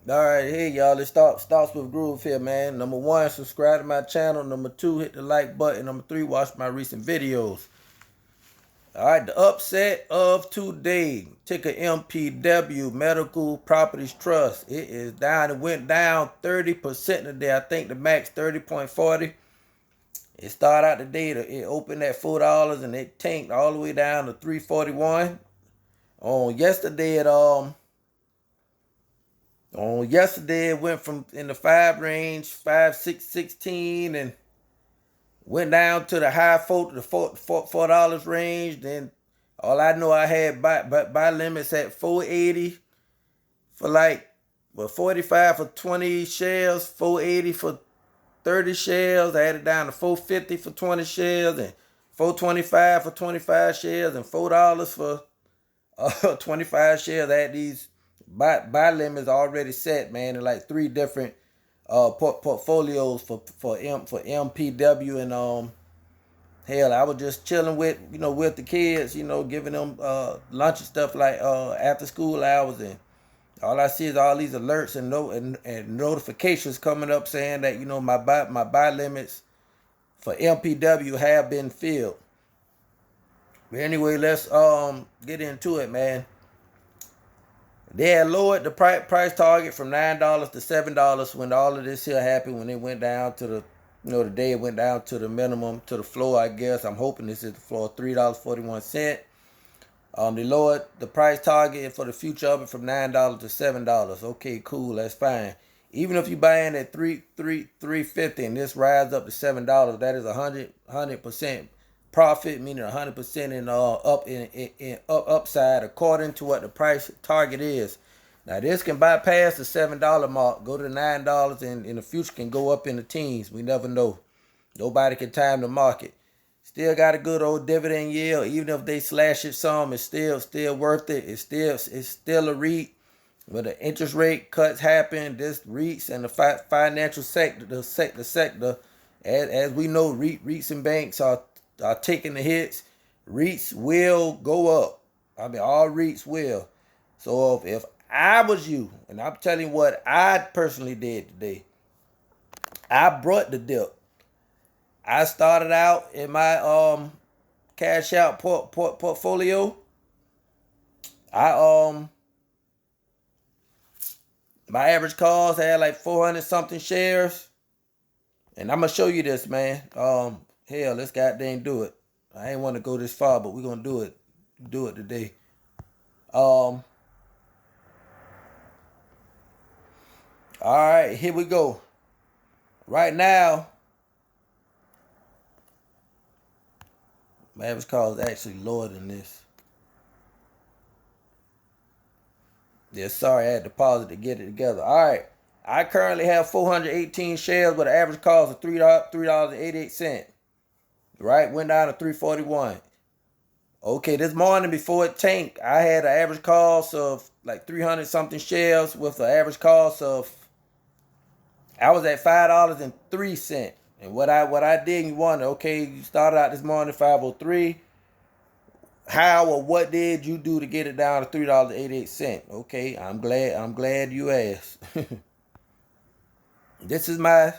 All right, hey y'all. It starts with Groove here, man. Number one, subscribe to my channel. Number two, hit the like button. Number three, watch my recent videos. All right, the upset of today. Ticker MPW, Medical Properties Trust. It is down. It went down 30% today. I think the max 30.40. It started out the day. It opened at $4 and it tanked all the way down to 341. On yesterday, it went from in the 5 range, 5, 6, 16, and went down to the high $4 range. Then all I know, I had buy limits at 480 for 45 for 20 shares, 480 for 30 shares. I had it down to 450 for 20 shares and 425 for 25 shares and $4 for 25 shares. I had these buy limits already set, man, in like 3 different portfolios for MPW. And hell, I was just chilling with the kids, giving them lunch and stuff like after school hours, and all I see is all these alerts and notifications coming up saying that my buy limits for MPW have been filled. But anyway, let's get into it, man. They had lowered the price target from $9 to $7 when all of this here happened, when it went down to the day it went down to the minimum, to the floor, I guess. I'm hoping this is the floor, $3.41. They lowered the price target for the future of it from $9 to $7. Okay, cool, that's fine. Even if you buy in at $3.50 and this rises up to $7, that is 100% profit, meaning 100% in upside according to what the price target is. Now this can bypass the $7 mark, go to $9, and in the future can go up in the teens. We never know. Nobody can time the market. Still got a good old dividend yield. Even if they slash it some, it's still worth it. It's still a REIT. When the interest rate cuts happen, this REITs and the financial sector, the sector, as we know, REITs and banks are taking the hits. REITs will go up. I mean, all REITs will. So if I was you, and I'm telling you what I personally did today, I brought the dip. I started out in my cash out portfolio. My average cost had like 400 something shares. And I'm gonna show you this, man. Hell, let's goddamn do it. I ain't want to go this far, but we're gonna do it. Do it today. All right, here we go. Right now, my average cost is actually lower than this. Yeah, sorry, I had to pause it to get it together. All right, I currently have 418 shares with an average cost of $3.88. Right, went down to 341. Okay, this morning before it tanked, I had an average cost of like 300 something shares with an average cost of, I was at $5.03. And what I did, you wonder, okay, you started out this morning 503. How or what did you do to get it down to $3.88? Okay, I'm glad you asked. This is my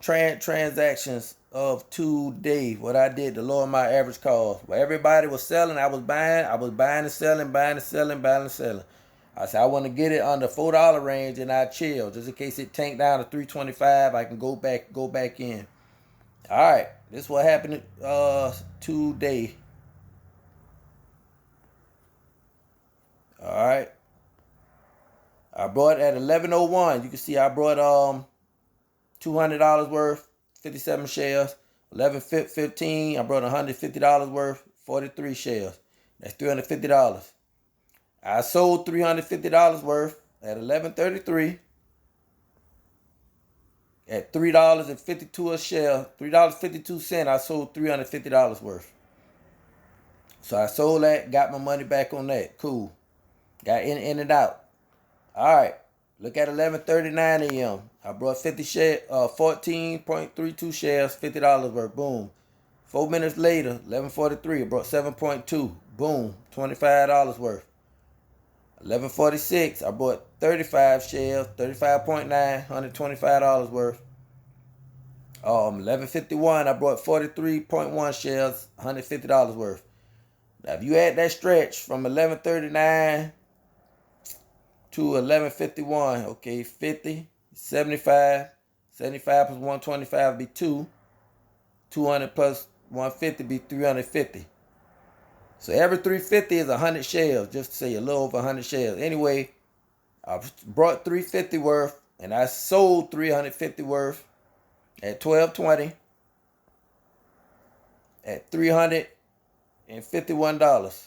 transactions of today. What I did to lower my average cost. Where everybody was selling, I was buying and selling, buying and selling, buying and selling. I said I want to get it under $4 range and I chill. Just in case it tanked down to 325, I can go back in. Alright, this is what happened today. Alright. I brought at 11:01. You can see I brought $200 worth, 57 shares. 11:15, I brought $150 worth, 43 shares. That's $350. I sold $350 worth at 11:33 at $3.52 a share. $3.52. I sold $350 worth. So I sold that, got my money back on that. Cool. Got in and out. All right. Look at 11:39 a.m. I brought 14.32 shares, $50 worth. Boom. 4 minutes later, 11:43, I brought 7.2. Boom. $25 worth. 11.46, I bought 35 shares, 35.9, $125 worth. 11.51, I bought 43.1 shares, $150 worth. Now, if you add that stretch from 11.39 to 11.51, okay, 50, 75, 75 plus 125 be 200 plus 150 be 350. So every 350 is 100 shares, just to say a little over 100 shares. Anyway, I brought 350 worth, and I sold 350 worth at 12.20 at $351.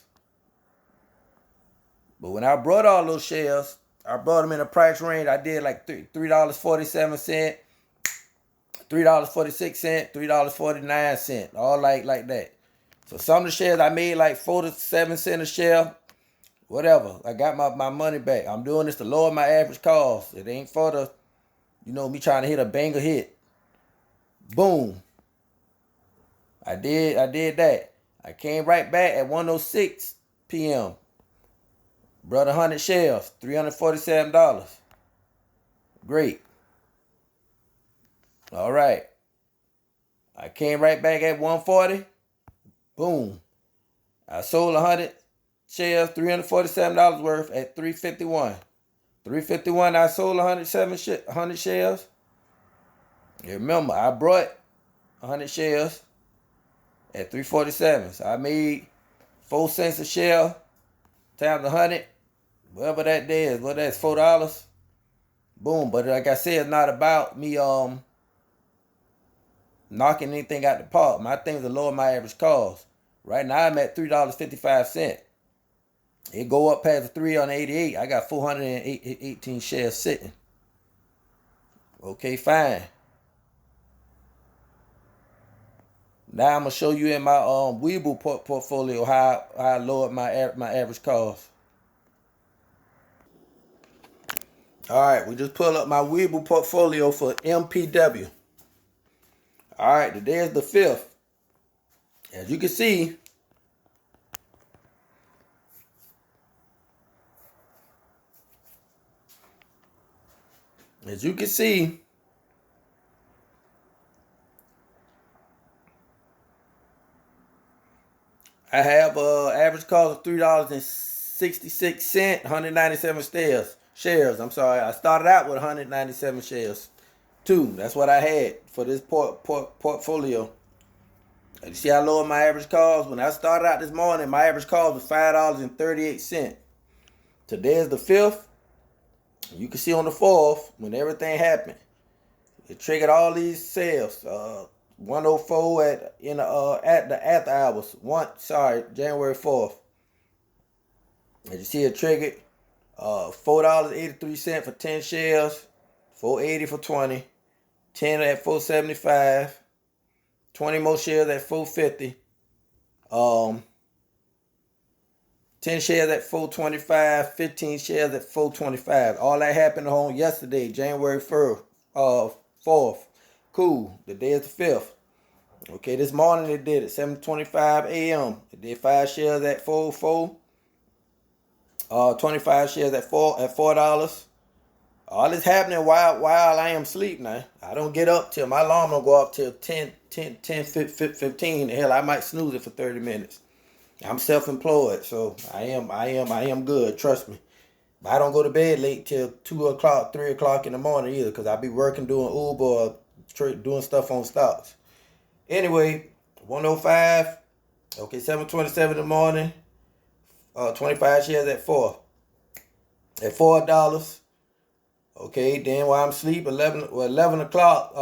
But when I brought all those shares, I brought them in a price range. I did like $3.47, $3.46, $3.49, all like that. So some of the shares I made like 4 to 7 cents a share, whatever. I got my money back. I'm doing this to lower my average cost. It ain't for the, me trying to hit a banger hit. Boom. I did that. I came right back at 1:06 p.m. Brought 100 shares, $347. Great. All right. I came right back at 1:40. Boom. I sold 100 shares, $347 worth at $351. $351, I sold 100 shares. You remember, I brought 100 shares at $347. So I made 4 cents a share times 100. Whatever that day is, what that's $4. Boom. But like I said, it's not about me knocking anything out the park. My things are lower my average cost. Right now I'm at $3.55. It go up past the 3 on 88. I got 418 shares sitting. Okay, fine. Now I'm gonna show you in my Weeble portfolio how I lowered my average cost. All right, we just pull up my Weeble portfolio for MPW. All right, today is the 5th. As you can see, I have average cost of $3.66, 197 shares. I'm sorry, I started out with 197 shares. That's what I had for this portfolio. You see how low my average cost? When I started out this morning, my average cost was $5.38. Today is the 5th. You can see on the 4th, when everything happened, it triggered all these sales. 104 at the after hours. January 4th. As you see, it triggered $4.83 for 10 shares, $4.80 for 20, 10 at $4.75, 20 more shares at $4.50, 10 shares at $4.25, 15 shares at $4.25. All that happened on yesterday, January 4th. Cool. The day is the 5th. Okay, this morning it did it, 7:25 a.m. It did 5 shares at $4.04. 25 shares at $4. All this happening while I am asleep now. I don't get up till my alarm don't go up till 10:15. Hell, I might snooze it for 30 minutes. I'm self-employed, so I am good. Trust me. But I don't go to bed late till 2 o'clock, 3 o'clock in the morning either, because I be working doing Uber or doing stuff on stocks. Anyway, 105. Okay, 7:27 in the morning. 25 shares at $4. At $4. Okay, then while I'm asleep, 11 o'clock,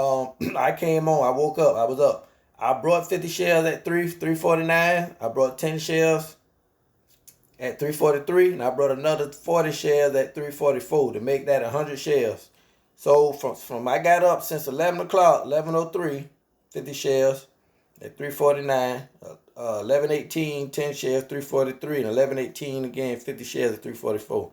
I came on. I woke up. I was up. I brought 50 shares at $3.49. I brought 10 shares at $3.43, and I brought another 40 shares at $3.44 to make that 100 shares. So from I got up since 11 o'clock, 11:03, 50 shares at $3.49. 11:18, 10 shares, $3.43, and 11:18 again, 50 shares at $3.44.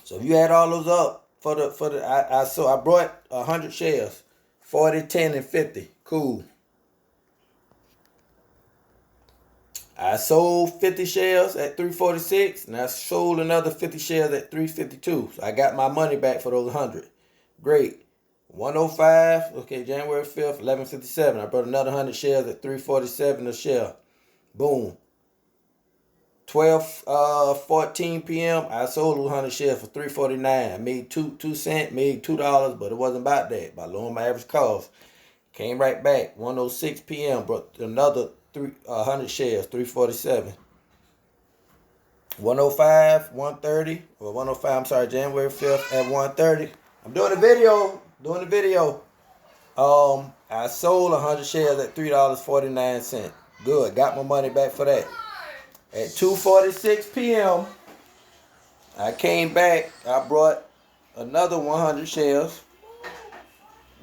So if you add all those up I brought 100 shares, 40, 10, and 50. Cool. I sold 50 shares at 346, and I sold another 50 shares at 352. So I got my money back for those 100. Great. 105, okay, January 5th, 1157. I bought another 100 shares at 347 a share. Boom. 14 p.m. I sold 100 shares for 349. I made 2 cents, made $2, but it wasn't about that. By lowering my average cost. Came right back. 106 p.m. Brought another 100 shares, 347. 105, 130, or 105, I'm sorry, January 5th at 130. I'm doing a video. I sold 100 shares at $3.49. Good, got my money back for that. At 2:46 p.m., I came back. I brought another 100 shares.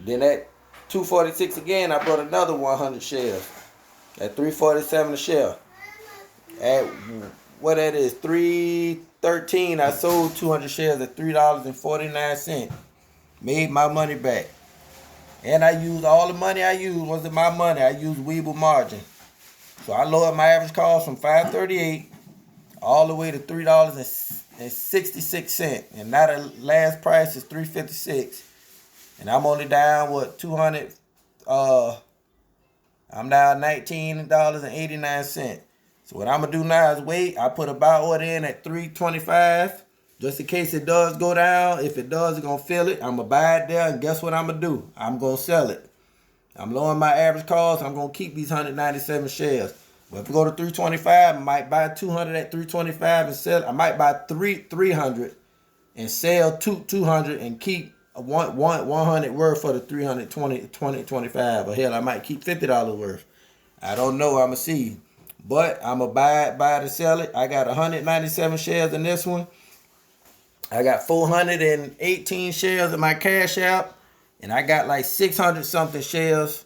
Then at 2:46 again, I brought another 100 shares at 347 a share. At what that is, 313, I sold 200 shares at $3.49. Made my money back. And I used all the money I used wasn't my money. I used Weeble margin. So I lowered my average cost from $5.38 all the way to $3.66. And now the last price is $3.56. And I'm only down, what, 200? I'm down $19.89. So what I'm going to do now is wait. I put a buy order in at $3.25. Just in case it does go down. If it does, it's going to fill it. I'm going to buy it there. And guess what I'm going to do? I'm going to sell it. I'm lowering my average cost. I'm going to keep these 197 shares. But if we go to 325, I might buy 200 at 325 and sell. I might buy 300 and sell 200 and keep 100 worth for the 325. Or hell, I might keep $50 worth. I don't know. I'm going to see. But I'm going to buy it and sell it. I got 197 shares in this one. I got 418 shares in my Cash App. And I got like 600 something shares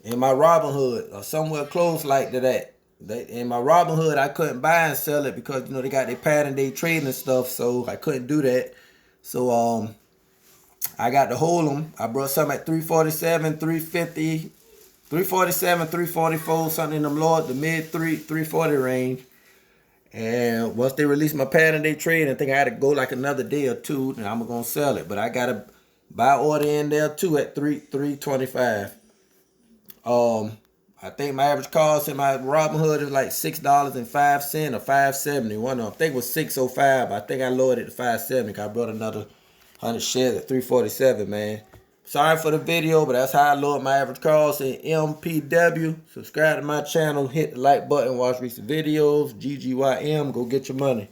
in my Robinhood or somewhere close like to that. In my Robinhood, I couldn't buy and sell it because, they got their pattern day trading and stuff. So I couldn't do that. So I got to hold them. I brought some at 347, 350, 347, 344, something in them lower, the mid 340 range. And once they release my pattern day trade, I think I had to go like another day or two, and I'm going to sell it. But I got to buy order in there too at 325. I think my average cost in my Robinhood is like $6.05 or $5.70. One of them, I think it was $6.05. I think I lowered it to $5.70 because I brought another 100 shares at $3.47, man. Sorry for the video, but that's how I lowered my average cost in MPW. Subscribe to my channel, hit the like button, watch recent videos. GGYM, go get your money.